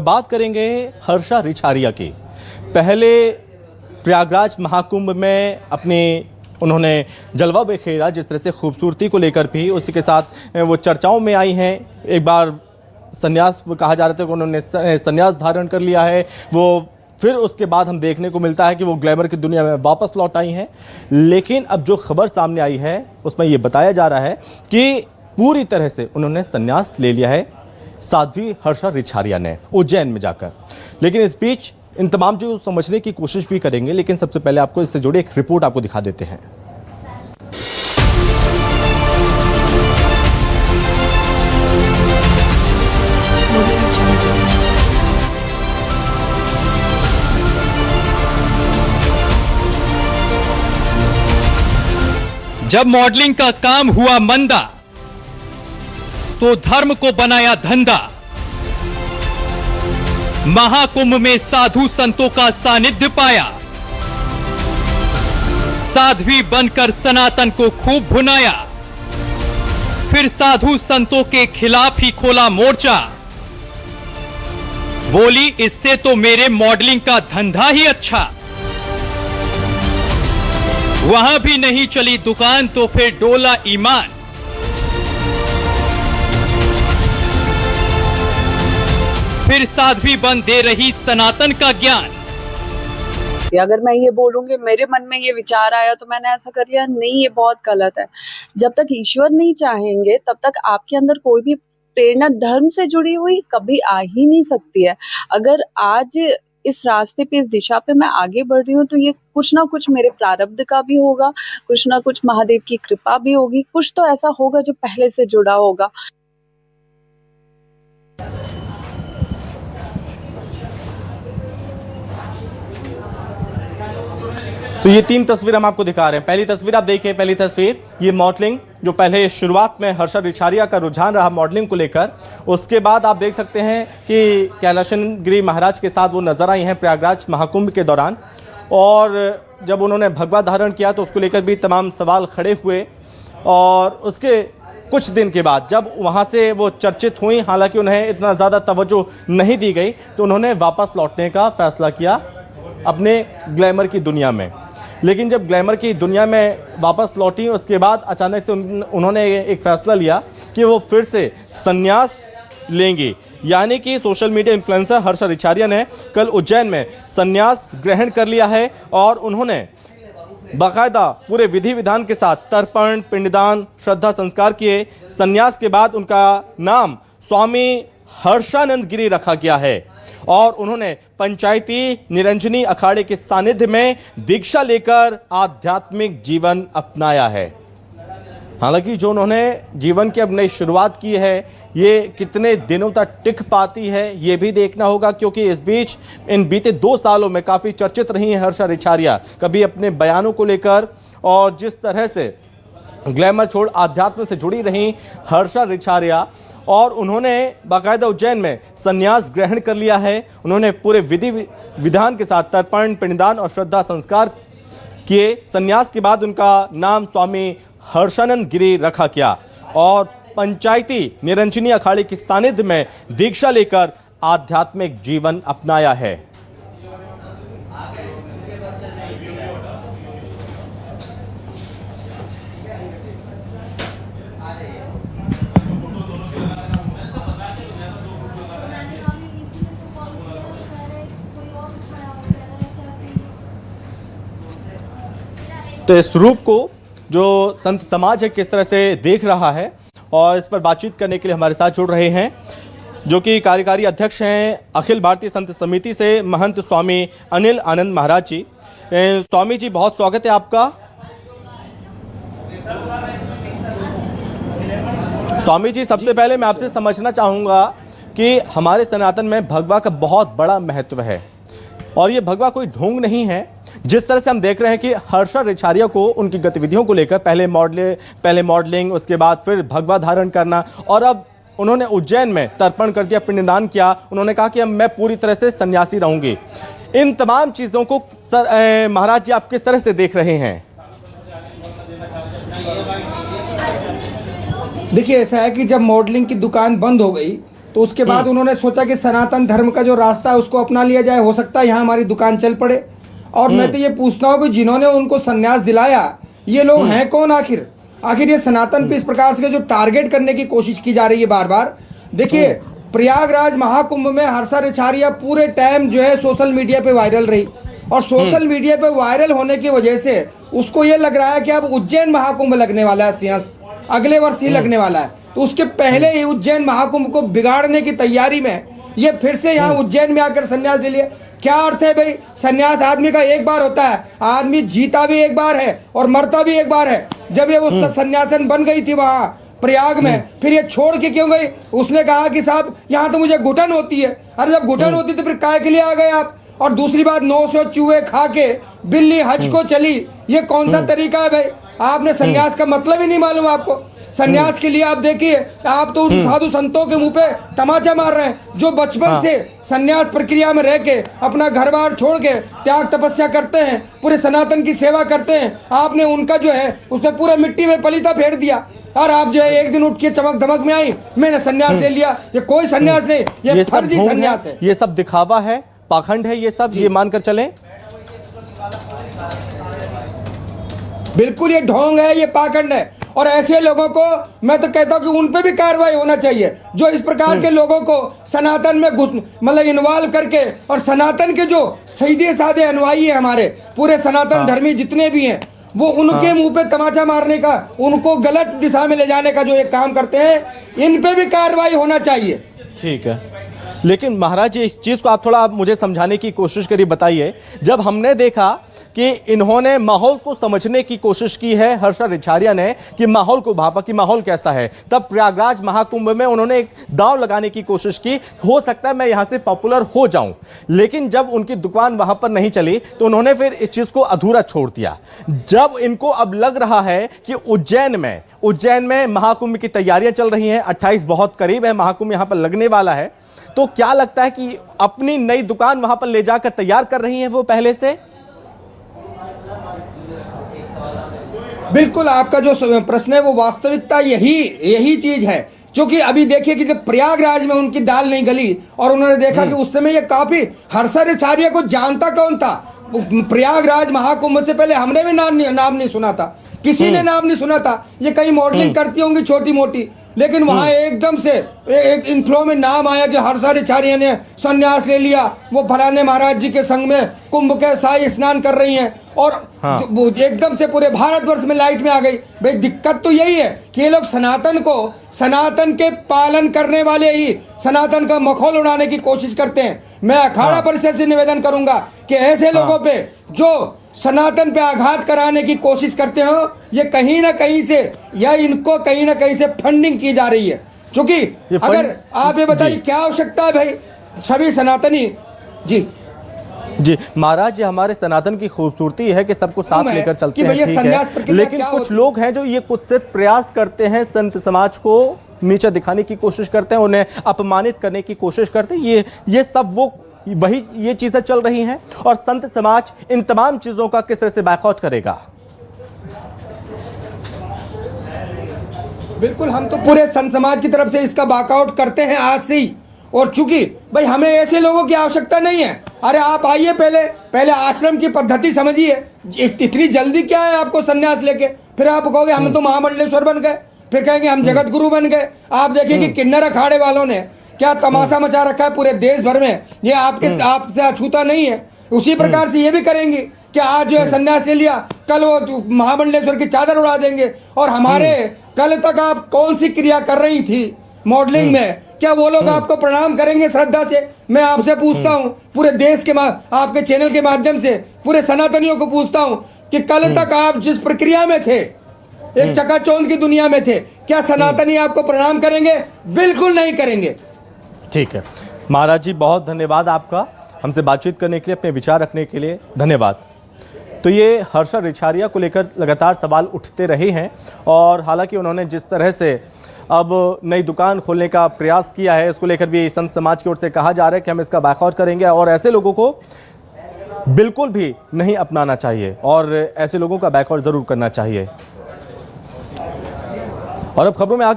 बात करेंगे हर्षा रिछारिया की। पहले प्रयागराज महाकुंभ में अपने उन्होंने जलवा बिखेरा, जिस तरह से खूबसूरती को लेकर भी उसी के साथ वो चर्चाओं में आई हैं। एक बार संन्यास कहा जा रहा था कि उन्होंने संन्यास धारण कर लिया है, वो फिर उसके बाद हम देखने को मिलता है कि वो ग्लैमर की दुनिया में वापस लौट आई हैं। लेकिन अब जो खबर सामने आई है उसमें ये बताया जा रहा है कि पूरी तरह से उन्होंने संन्यास ले लिया है साध्वी हर्षा रिछारिया ने उज्जैन में जाकर। लेकिन इस बीच इन तमाम चीज़ों को समझने की कोशिश भी करेंगे, लेकिन सबसे पहले आपको इससे जुड़ी एक रिपोर्ट आपको दिखा देते हैं। जब मॉडलिंग का काम हुआ मंदा तो धर्म को बनाया धंधा। महाकुंभ में साधु संतों का सानिध्य पाया, साध्वी बनकर सनातन को खूब भुनाया। फिर साधु संतों के खिलाफ ही खोला मोर्चा, बोली इससे तो मेरे मॉडलिंग का धंधा ही अच्छा। वहां भी नहीं चली दुकान तो फिर डोला ईमान। फिर साध्वी बन दे रही सनातन का ज्ञान। अगर मैं ये बोलूंगी मेरे मन में ये विचार आया तो मैंने ऐसा कर लिया, नहीं ये बहुत गलत है। जब तक ईश्वर नहीं चाहेंगे तब तक आपके अंदर कोई भी प्रेरणा धर्म से जुड़ी हुई कभी आ ही नहीं सकती है। अगर आज इस रास्ते पे, इस दिशा पे मैं आगे बढ़ रही हूँ तो ये कुछ ना कुछ मेरे प्रारब्ध का भी होगा, कुछ ना कुछ महादेव की कृपा भी होगी, कुछ तो ऐसा होगा जो पहले से जुड़ा होगा। तो ये 3 तस्वीर हम आपको दिखा रहे हैं। पहली तस्वीर आप देखिए, पहली तस्वीर ये मॉडलिंग, जो पहले शुरुआत में हर्षा रिछारिया का रुझान रहा मॉडलिंग को लेकर, उसके बाद आप देख सकते हैं कि कैलाशन गिरी महाराज के साथ वो नजर आई हैं प्रयागराज महाकुंभ के दौरान। और जब उन्होंने भगवा धारण किया तो उसको लेकर भी तमाम सवाल खड़े हुए। और उसके कुछ दिन के बाद जब वहाँ से वो चर्चित हुई, हालांकि उन्हें इतना ज़्यादा तवज्जो नहीं दी गई, तो उन्होंने वापस लौटने का फैसला किया अपने ग्लैमर की दुनिया में। लेकिन जब ग्लैमर की दुनिया में वापस लौटी, उसके बाद अचानक से उन्होंने एक फ़ैसला लिया कि वो फिर से संन्यास लेंगी। यानी कि social media influencer Harsha Richharia ने कल उज्जैन में संन्यास ग्रहण कर लिया है और उन्होंने बाकायदा पूरे विधि विधान के साथ तर्पण, पिंडदान, श्रद्धा संस्कार किए। संन्यास के बाद उनका नाम स्वामी हर्षानंद गिरी रखा गया है और उन्होंने पंचायती निरंजनी अखाड़े के सानिध्य में दीक्षा लेकर आध्यात्मिक जीवन अपनाया है। हालांकि जो उन्होंने जीवन की अब नई शुरुआत की है, ये कितने दिनों तक टिक पाती है ये भी देखना होगा, क्योंकि इस बीच इन बीते 2 सालों में काफ़ी चर्चित रही हैं हर्षा रिछारिया, कभी अपने बयानों को लेकर और जिस तरह से ग्लैमर छोड़ आध्यात्म से जुड़ी रही हर्षा रिछारिया। और उन्होंने बाकायदा उज्जैन में संन्यास ग्रहण कर लिया है। उन्होंने पूरे विधि विधान के साथ तर्पण, पिंडदान और श्रद्धा संस्कार किए। संन्यास के बाद उनका नाम स्वामी हर्षानंद गिरी रखा गया और पंचायती निरंजनी अखाड़े की सानिध्य में दीक्षा लेकर आध्यात्मिक जीवन अपनाया है। तो इस रूप को जो संत समाज है किस तरह से देख रहा है, और इस पर बातचीत करने के लिए हमारे साथ जुड़ रहे हैं जो कि कार्यकारी अध्यक्ष हैं अखिल भारतीय संत समिति से महंत स्वामी अनिल आनंद महाराज जी। स्वामी जी, बहुत स्वागत है आपका। स्वामी जी, सबसे पहले मैं आपसे समझना चाहूँगा कि हमारे सनातन में भगवा का बहुत बड़ा महत्व है और ये भगवा कोई ढोंग नहीं है। जिस तरह से हम देख रहे हैं कि हर्षा रिछारिया को उनकी गतिविधियों को लेकर पहले मॉडलिंग, उसके बाद फिर भगवा धारण करना, और अब उन्होंने उज्जैन में तर्पण कर दिया, पिंडदान किया। उन्होंने कहा कि अब मैं पूरी तरह से सन्यासी रहूंगी। इन तमाम चीज़ों को महाराज जी आप किस तरह से देख रहे हैं? देखिए, ऐसा है कि जब मॉडलिंग की दुकान बंद हो गई तो उसके बाद उन्होंने सोचा कि सनातन धर्म का जो रास्ता है उसको अपना लिया जाए, हो सकता है यहाँ हमारी दुकान चल पड़े। और मैं तो ये पूछता हूँ कि जिन्होंने उनको संन्यास दिलाया ये लोग हैं कौन आखिर ये सनातन पे इस प्रकार से जो टारगेट करने की कोशिश की जा रही है बार बार। देखिए प्रयागराज महाकुंभ में हर्षा रिछारिया पूरे टाइम जो है सोशल मीडिया पे वायरल रही, और सोशल मीडिया पे वायरल होने की वजह से उसको ये लग रहा है कि अब उज्जैन महाकुंभ लगने वाला है, सिंहस्थ अगले वर्ष ही लगने वाला है। तो उसके पहले ही उज्जैन महाकुंभ को बिगाड़ने की तैयारी में ये फिर से यहाँ उज्जैन में आकर संन्यास ले लिया। क्या अर्थ है भाई? संन्यास आदमी का एक बार होता है, आदमी जीता भी एक बार है और मरता भी एक बार है। जब ये उस सन्यासन बन गई थी वहाँ प्रयाग में, फिर ये छोड़ के क्यों गई? उसने कहा कि साहब यहाँ तो मुझे घुटन होती है। अरे जब घुटन होती तो फिर काय के लिए आ गए आप? और दूसरी बात 900 चूहे खा के बिल्ली हज को चली, ये कौन सा तरीका है भाई? आपने संन्यास का मतलब ही नहीं मालूम आपको। संन्यास के लिए आप देखिए, आप तो उन साधु संतों के मुंह पे तमाचा मार रहे हैं जो बचपन से संन्यास प्रक्रिया में रह के अपना घर बार छोड़ के त्याग तपस्या करते हैं, पूरे सनातन की सेवा करते हैं। आपने उनका जो है उसमें पूरा मिट्टी में पलीता फेर दिया, और आप जो है एक दिन उठ के चमक धमक में आई, मैंने संन्यास ले लिया। ये कोई संन्यास नहीं, ये फर्जी संन्यास है, ये सब दिखावा है, पाखंड है, ये सब ये मानकर चलें। बिल्कुल ये ढोंग है, ये पाखंड है। और ऐसे लोगों को मैं तो कहता हूं कि उन पे भी कार्रवाई होना चाहिए जो इस प्रकार के लोगों को सनातन में मतलब इन्वॉल्व करके, और सनातन के जो सीधे साधे अनुयायी है हमारे पूरे सनातन धर्मी जितने भी हैं, वो उनके मुंह पे तमाचा मारने का, उनको गलत दिशा में ले जाने का जो एक काम करते हैं, इन पे भी कार्रवाई होना चाहिए। ठीक है, लेकिन महाराज जी इस चीज़ को आप थोड़ा मुझे समझाने की कोशिश करिए, बताइए। जब हमने देखा कि इन्होंने माहौल को समझने की कोशिश की है, हर्षा रिछारिया ने, कि माहौल को भापा कि माहौल कैसा है, तब प्रयागराज महाकुंभ में उन्होंने एक दांव लगाने की कोशिश की, हो सकता है मैं यहां से पॉपुलर हो जाऊं। लेकिन जब उनकी दुकान वहां पर नहीं चली तो उन्होंने फिर इस चीज़ को अधूरा छोड़ दिया। जब इनको अब लग रहा है कि उज्जैन में महाकुंभ की तैयारियां चल रही हैं, 28 बहुत करीब है, महाकुंभ यहां पर लगने वाला है, तो क्या लगता है कि अपनी नई दुकान वहां पर ले जाकर तैयार कर रही हैं वो पहले से? बिल्कुल, आपका जो प्रश्न है वो वास्तविकता यही चीज है। क्योंकि अभी देखिए कि जब प्रयागराज में उनकी दाल नहीं गली और उन्होंने देखा कि उस समय ये काफी हर्षा रिछारिया को जानता कौन था? प्रयागराज महाकुंभ से पहले हमने भी नाम नहीं सुना था, किसी ने नाम नहीं सुना था। ये कहीं मॉडलिंग करती होंगी छोटी मोटी, लेकिन वहां एकदम से एक इनफ्लो में नाम आया कि हर्षा रिछारिया ने संन्यास ले लिया, वो फलाने महाराज जी के संग में कुंभ के शाही स्नान कर रही हैं, और एकदम से पूरे भारतवर्ष में लाइट में आ गई। भाई दिक्कत तो यही है कि ये लोग सनातन के पालन करने वाले ही सनातन का मखौल उड़ाने की कोशिश करते हैं। मैं अखाड़ा परिषद से निवेदन करूंगा कि ऐसे लोगों पे जो सनातन पे आघात कराने की कोशिश करते हो, ये कहीं ना कहीं से या इनको कहीं ना कहीं से फंडिंग की जा रही है। क्योंकि अगर आप ये बताइए क्या आवश्यकता है भाई, सभी सनातनी जी महाराज, ये हमारे सनातन की खूबसूरती है कि सबको साथ लेकर चलते हैं, ठीक है। लेकिन कुछ लोग हैं जो ये कुत्सित प्रयास करते हैं, संत समाज को नीचे दिखाने की कोशिश करते हैं, उन्हें अपमानित करने की कोशिश करते हैं। ये सब वही ये चीजें चल रही हैं, और संत समाज इन तमाम चीजों का किस तरह से बैकआउट करेगा? बिल्कुल, हम तो पूरे संत समाज की तरफ से इसका बैकआउट करते हैं आज से ही। और चूंकि भाई हमें ऐसे लोगों की आवश्यकता नहीं है। अरे आप आइए, पहले आश्रम की पद्धति समझिए। इतनी जल्दी क्या है आपको संन्यास लेके? फिर आप कहोगे हम तो महामंडलेश्वर बन गए, फिर कहेंगे हम जगत गुरु बन गए। आप देखिए कि किन्नर अखाड़े वालों ने क्या तमाशा मचा रखा है पूरे देश भर में। ये आपसे अछूता नहीं है। उसी प्रकार से ये भी करेंगे कि आज जो है संन्यास ले लिया, कल वो महामंडलेश्वर की चादर उड़ा देंगे। और हमारे कल तक आप कौन सी क्रिया कर रही थी मॉडलिंग में, क्या वो लोग आपको प्रणाम करेंगे श्रद्धा से? मैं आपसे पूछता हूँ, पूरे देश के आपके चैनल के माध्यम से पूरे सनातनियों को पूछता हूँ कि कल तक आप जिस प्रक्रिया में थे, एक चकाचौंध की दुनिया में थे, क्या सनातनी आपको प्रणाम करेंगे? बिल्कुल नहीं करेंगे। ठीक है महाराज जी, बहुत धन्यवाद आपका, हमसे बातचीत करने के लिए, अपने विचार रखने के लिए धन्यवाद। तो ये हर्षा रिछारिया को लेकर लगातार सवाल उठते रहे हैं, और हालांकि उन्होंने जिस तरह से अब नई दुकान खोलने का प्रयास किया है, इसको लेकर भी संत समाज की ओर से कहा जा रहा है कि हम इसका बैकआउट करेंगे, और ऐसे लोगों को बिल्कुल भी नहीं अपनाना चाहिए, और ऐसे लोगों का बैकआउट ज़रूर करना चाहिए। और अब खबरों में आगे